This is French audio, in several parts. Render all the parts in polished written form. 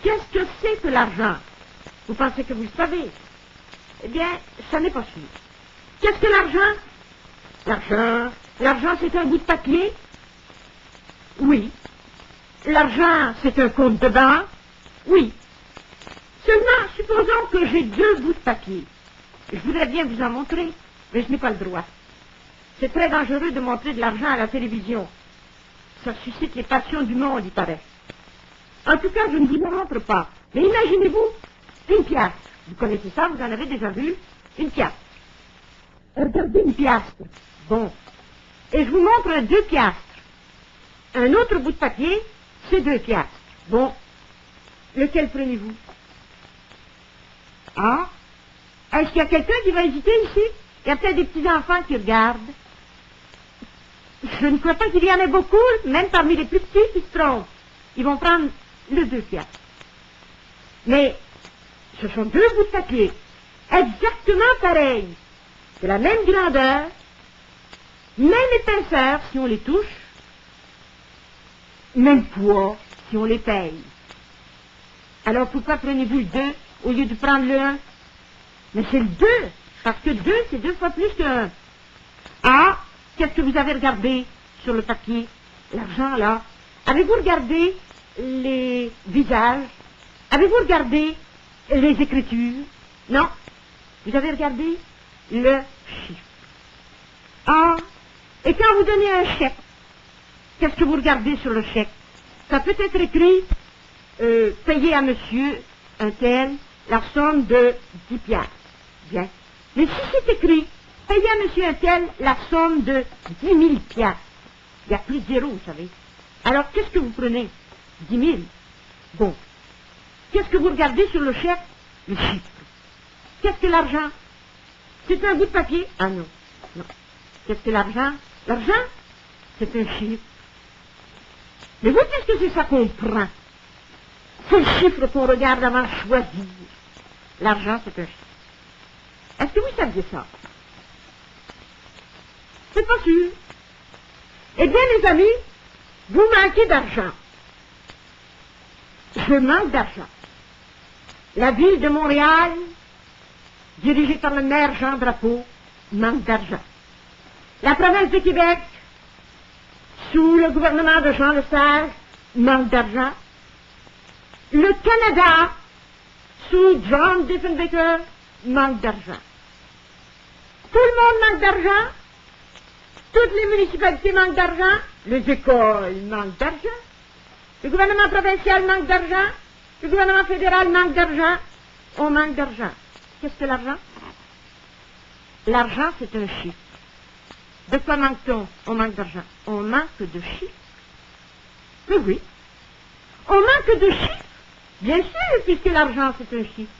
qu'est-ce que c'est que l'argent? Vous pensez que vous le savez? Eh bien, ça n'est pas sûr. Qu'est-ce que l'argent? L'argent, c'est un bout de papier? Oui. L'argent, c'est un compte de banque? Oui. Seulement, supposons que j'ai 2 bouts de papier. Je voudrais bien vous en montrer, mais je n'ai pas le droit. C'est très dangereux de montrer de l'argent à la télévision. Ça suscite les passions du monde, il paraît. En tout cas, je ne vous le montre pas. Mais imaginez-vous, une piastre. Vous connaissez ça, vous en avez déjà vu? Une piastre. Regardez une piastre. Bon. Et je vous montre 2 piastres. Un autre bout de papier, c'est 2 piastres. Bon. Lequel prenez-vous? Ah? Est-ce qu'il y a quelqu'un qui va hésiter ici? Il y a peut-être des petits-enfants qui regardent. Je ne crois pas qu'il y en ait beaucoup, même parmi les plus petits qui se trompent. Ils vont prendre le 2 piastres. Mais ce sont 2 bouts de papier, exactement pareils, de la même grandeur, même épaisseur si on les touche, même poids si on les paye. Alors pourquoi prenez-vous le 2 au lieu de prendre le 1? Mais c'est le 2, parce que 2 c'est 2 fois plus que 1. Ah, qu'est-ce que vous avez regardé sur le papier? L'argent là. Avez-vous regardé les visages? Avez-vous regardé les écritures? Non. Vous avez regardé le chiffre. Ah, et quand vous donnez un chèque, qu'est-ce que vous regardez sur le chèque? Ça peut être écrit payer à monsieur un tel la somme de 10 piastres. Bien. Mais si c'est écrit payer à monsieur un tel la somme de 10 000 piastres, il y a plus de 0, vous savez. Alors qu'est-ce que vous prenez? 10 000. Bon. Qu'est-ce que vous regardez sur le chèque? Le chiffre. Qu'est-ce que l'argent? C'est un bout de papier? Ah non. Non. Qu'est-ce que l'argent? L'argent, c'est un chiffre. Mais vous, qu'est-ce que c'est ça qu'on prend? C'est le chiffre qu'on regarde avant de choisir. L'argent, c'est un chiffre. Est-ce que vous saviez ça? C'est pas sûr. Eh bien, les amis, vous manquez d'argent. Je manque d'argent. La ville de Montréal, dirigée par le maire Jean Drapeau, manque d'argent. La province de Québec, sous le gouvernement de Jean Lesage, manque d'argent. Le Canada, sous John Diefenbaker, manque d'argent. Tout le monde manque d'argent. Toutes les municipalités manquent d'argent. Les écoles manquent d'argent. Le gouvernement provincial manque d'argent. Le gouvernement fédéral manque d'argent. On manque d'argent. Qu'est-ce que l'argent? L'argent, c'est un chiffre. De quoi manque-t-on? On manque d'argent. On manque de chiffres. Oui, oui. On manque de chiffres. Bien sûr, puisque l'argent, c'est un chiffre.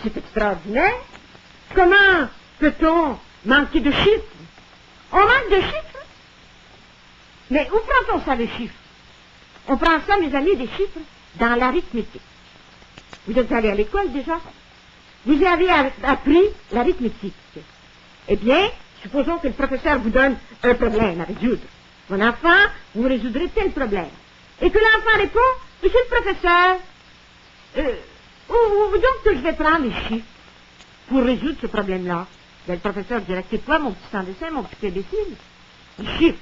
C'est extraordinaire. Comment peut-on manquer de chiffres? On manque de chiffres. Mais où prend-on ça, les chiffres? On prend ça, mes amis, des chiffres dans l'arithmétique. Vous êtes allés à l'école déjà? Vous avez appris l'arithmétique. Eh bien, supposons que le professeur vous donne un problème à résoudre. Mon enfant, vous résoudrez tel problème. Et que l'enfant répond, monsieur le professeur, où donc que je vais prendre les chiffres pour résoudre ce problème-là? Ben, le professeur dirait, c'est quoi mon petit sans-dessin, mon petit imbécile? Les chiffres.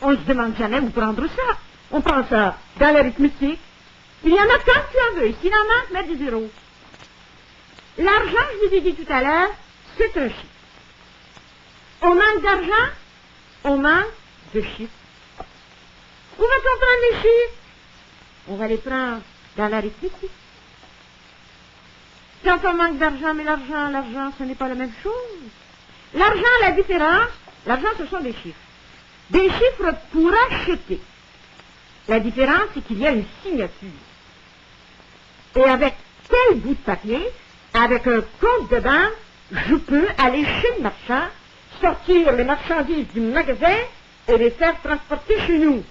On ne se demande jamais où prendre ça. On prend ça dans l'arithmétique. Il y en a quand tu en veux. S'il en manque, mets des zéros. L'argent, je vous ai dit tout à l'heure, c'est un chiffre. On manque d'argent, on manque de chiffres. Où va-t-on prendre les chiffres? On va les prendre dans l'arithmétique. Quand on manque d'argent, mais l'argent, ce n'est pas la même chose. L'argent, la différence, l'argent, ce sont des chiffres. Des chiffres pour acheter. La différence, c'est qu'il y a une signature. Et avec tel bout de papier, avec un compte de banque, je peux aller chez le marchand, sortir les marchandises du magasin et les faire transporter chez nous.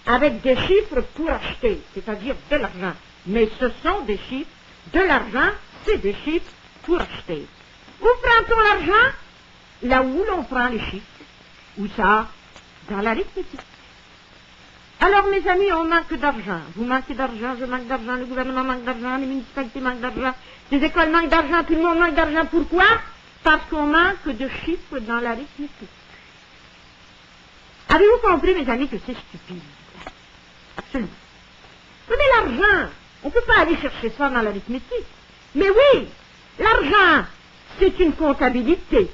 Avec des chiffres pour acheter, c'est-à-dire de l'argent. Mais ce sont des chiffres, de l'argent, c'est des chiffres pour acheter. Où prend-on l'argent? Là où l'on prend les chiffres. Où ça? Dans l'arithmétique. Alors, mes amis, on manque d'argent. Vous manquez d'argent, je manque d'argent, le gouvernement manque d'argent, les municipalités manquent d'argent, les écoles manquent d'argent, tout le monde manque d'argent. Pourquoi? Parce qu'on manque de chiffres dans l'arithmétique. Avez-vous compris, mes amis, que c'est stupide? Absolument. Mais l'argent, on ne peut pas aller chercher ça dans l'arithmétique. Mais oui, l'argent, c'est une comptabilité.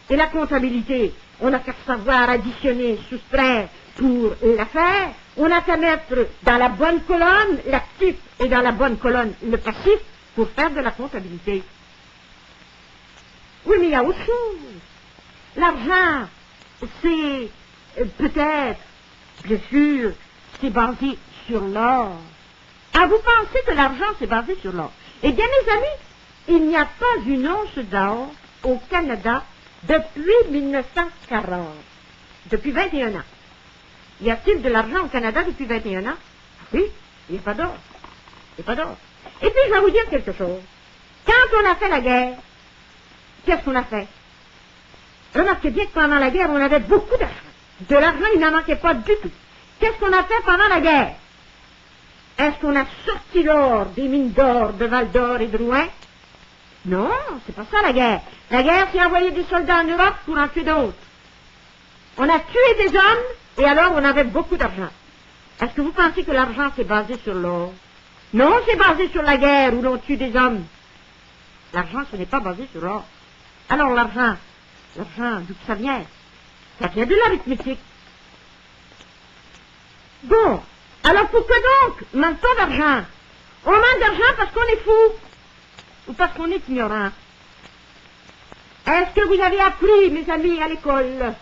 Et la comptabilité, on n'a qu'à savoir additionner, soustraire pour la faire. On n'a qu'à mettre dans la bonne colonne l'actif et dans la bonne colonne le passif pour faire de la comptabilité. Oui, mais il y a autre chose. L'argent, c'est peut-être, bien sûr, c'est basé sur l'or. Ah, vous pensez que l'argent, c'est basé sur l'or? Eh bien, mes amis, il n'y a pas une once d'or au Canada depuis 1940, depuis 21 ans. Y a-t-il de l'argent au Canada depuis 21 ans? Oui, il n'y a pas d'or. Il n'y a pas d'or. Et puis, je vais vous dire quelque chose. Quand on a fait la guerre, qu'est-ce qu'on a fait? Remarquez bien que pendant la guerre, on avait beaucoup d'argent. De l'argent, il n'en manquait pas du tout. Qu'est-ce qu'on a fait pendant la guerre? Est-ce qu'on a sorti l'or des mines d'or de Val d'Or et de Rouen? Non, c'est pas ça la guerre. La guerre, c'est envoyer des soldats en Europe pour en tuer d'autres. On a tué des hommes, et alors on avait beaucoup d'argent. Est-ce que vous pensez que l'argent, c'est basé sur l'or? Non, c'est basé sur la guerre, où l'on tue des hommes. L'argent, ce n'est pas basé sur l'or. Alors l'argent, d'où ça vient? Ça vient de l'arithmétique. Bon, alors pourquoi donc manque-t-on d'argent? On manque d'argent parce qu'on est fou, ou parce qu'on est ignorant. Est-ce que vous avez appris, mes amis, à l'école,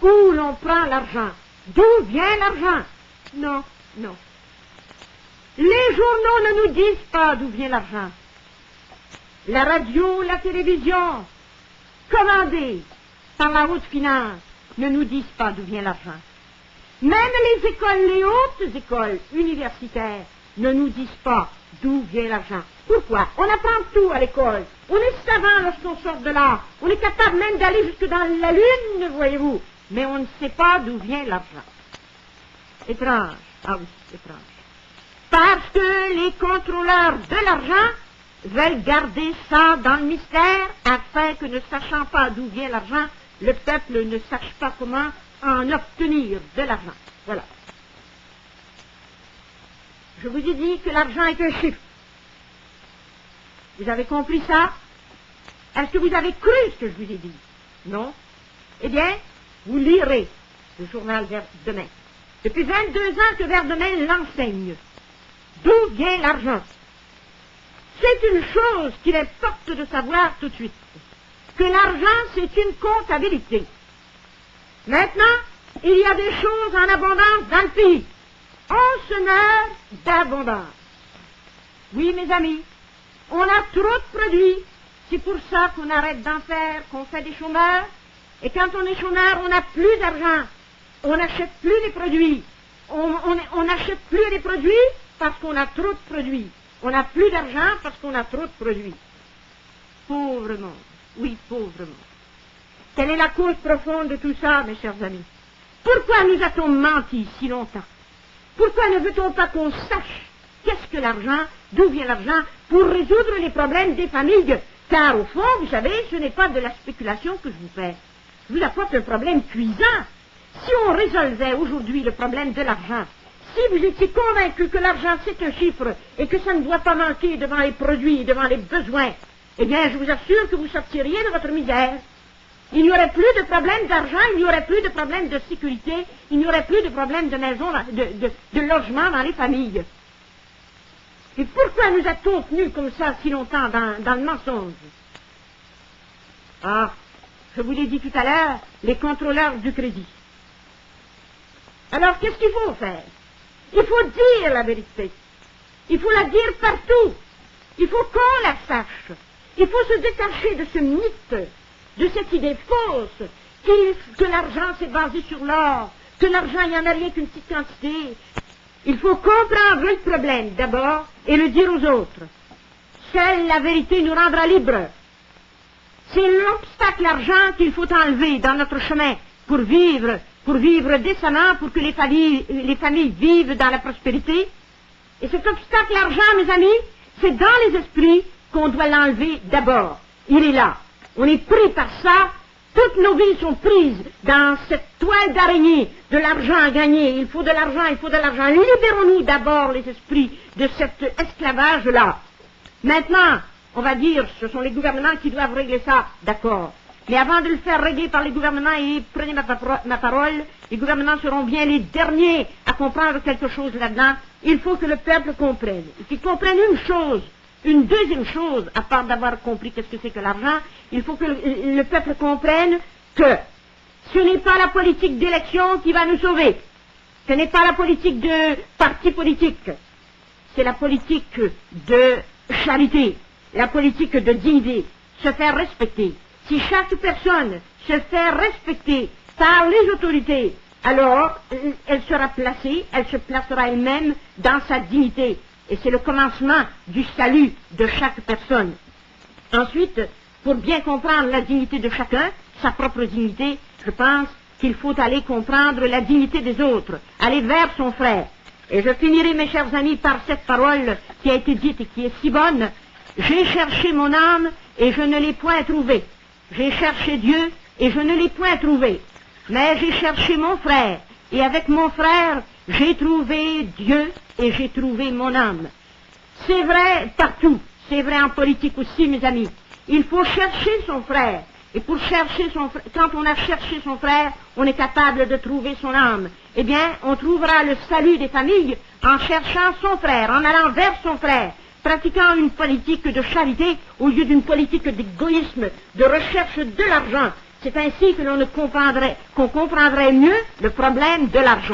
où l'on prend l'argent? D'où vient l'argent? Non, non. Les journaux ne nous disent pas d'où vient l'argent. La radio, la télévision, commandées par la haute finance, ne nous disent pas d'où vient l'argent. Même les écoles, les hautes écoles universitaires, ne nous disent pas d'où vient l'argent. Pourquoi? On apprend tout à l'école. On est savant lorsqu'on sort de là. On est capable même d'aller jusque dans la lune, voyez-vous. Mais on ne sait pas d'où vient l'argent. Étrange. Ah oui, étrange. Parce que les contrôleurs de l'argent veulent garder ça dans le mystère afin que, ne sachant pas d'où vient l'argent, le peuple ne sache pas comment en obtenir de l'argent. Voilà. Je vous ai dit que l'argent est un chiffre. Vous avez compris ça? Est-ce que vous avez cru ce que je vous ai dit? Non? Eh bien, vous lirez le journal Verdemain. Depuis 22 ans que Verdemain l'enseigne. D'où vient l'argent? C'est une chose qu'il importe de savoir tout de suite. Que l'argent, c'est une comptabilité. Maintenant, il y a des choses en abondance dans le pays. On se meurt d'abondance. Oui, mes amis, on a trop de produits. C'est pour ça qu'on arrête d'en faire, qu'on fait des chômeurs. Et quand on est chômeur, on n'a plus d'argent. On n'achète plus les produits. On n'achète plus les produits parce qu'on a trop de produits. On n'a plus d'argent parce qu'on a trop de produits. Pauvre monde. Oui, pauvre monde. Quelle est la cause profonde de tout ça, mes chers amis? Pourquoi nous a-t-on menti si longtemps? Pourquoi ne veut-on pas qu'on sache qu'est-ce que l'argent, d'où vient l'argent, pour résoudre les problèmes des familles? Car au fond, vous savez, ce n'est pas de la spéculation que je vous fais. Je vous apporte un problème cuisant. Si on résolvait aujourd'hui le problème de l'argent, si vous étiez convaincu que l'argent c'est un chiffre et que ça ne doit pas manquer devant les produits, devant les besoins, eh bien, je vous assure que vous sortiriez de votre misère. Il n'y aurait plus de problème d'argent, il n'y aurait plus de problème de sécurité, il n'y aurait plus de problème de maison, de logement dans les familles. Et pourquoi nous a-t-on tenus comme ça si longtemps dans le mensonge? Ah, je vous l'ai dit tout à l'heure, les contrôleurs du crédit. Alors, qu'est-ce qu'il faut faire? Il faut dire la vérité. Il faut la dire partout. Il faut qu'on la sache. Il faut se détacher de ce mythe, de cette idée fausse, que l'argent c'est basé sur l'or, que l'argent il n'y en a rien qu'une petite quantité. Il faut comprendre le problème d'abord et le dire aux autres. Seule la vérité nous rendra libres. C'est l'obstacle argent qu'il faut enlever dans notre chemin pour vivre pour vivre décemment, pour que les familles vivent dans la prospérité. Et cet obstacle, l'argent, mes amis, c'est dans les esprits qu'on doit l'enlever d'abord. Il est là. On est pris par ça. Toutes nos vies sont prises dans cette toile d'araignée de l'argent à gagner. Il faut de l'argent, il faut de l'argent. Libérons-nous d'abord les esprits de cet esclavage-là. Maintenant, on va dire, ce sont les gouvernements qui doivent régler ça, d'accord. Mais avant de le faire régler par les gouvernements, et prenez ma parole, les gouvernements seront bien les derniers à comprendre quelque chose là-dedans. Il faut que le peuple comprenne. Et qu'il comprenne une chose, une deuxième chose, à part d'avoir compris qu'est-ce que c'est que l'argent, il faut que le peuple comprenne que ce n'est pas la politique d'élection qui va nous sauver. Ce n'est pas la politique de parti politique. C'est la politique de charité, la politique de dignité, se faire respecter. Si chaque personne se fait respecter par les autorités, alors elle sera placée, elle se placera elle-même dans sa dignité. Et c'est le commencement du salut de chaque personne. Ensuite, pour bien comprendre la dignité de chacun, sa propre dignité, je pense qu'il faut aller comprendre la dignité des autres, aller vers son frère. Et je finirai, mes chers amis, par cette parole qui a été dite et qui est si bonne. J'ai cherché mon âme et je ne l'ai point trouvée. J'ai cherché Dieu et je ne l'ai point trouvé. Mais j'ai cherché mon frère. Et avec mon frère, j'ai trouvé Dieu et j'ai trouvé mon âme. C'est vrai partout. C'est vrai en politique aussi, mes amis. Il faut chercher son frère. Et pour chercher son frère, quand on a cherché son frère, on est capable de trouver son âme. Eh bien, on trouvera le salut des familles en cherchant son frère, en allant vers son frère, pratiquant une politique de charité au lieu d'une politique d'égoïsme, de recherche de l'argent. C'est ainsi que qu'on comprendrait mieux le problème de l'argent.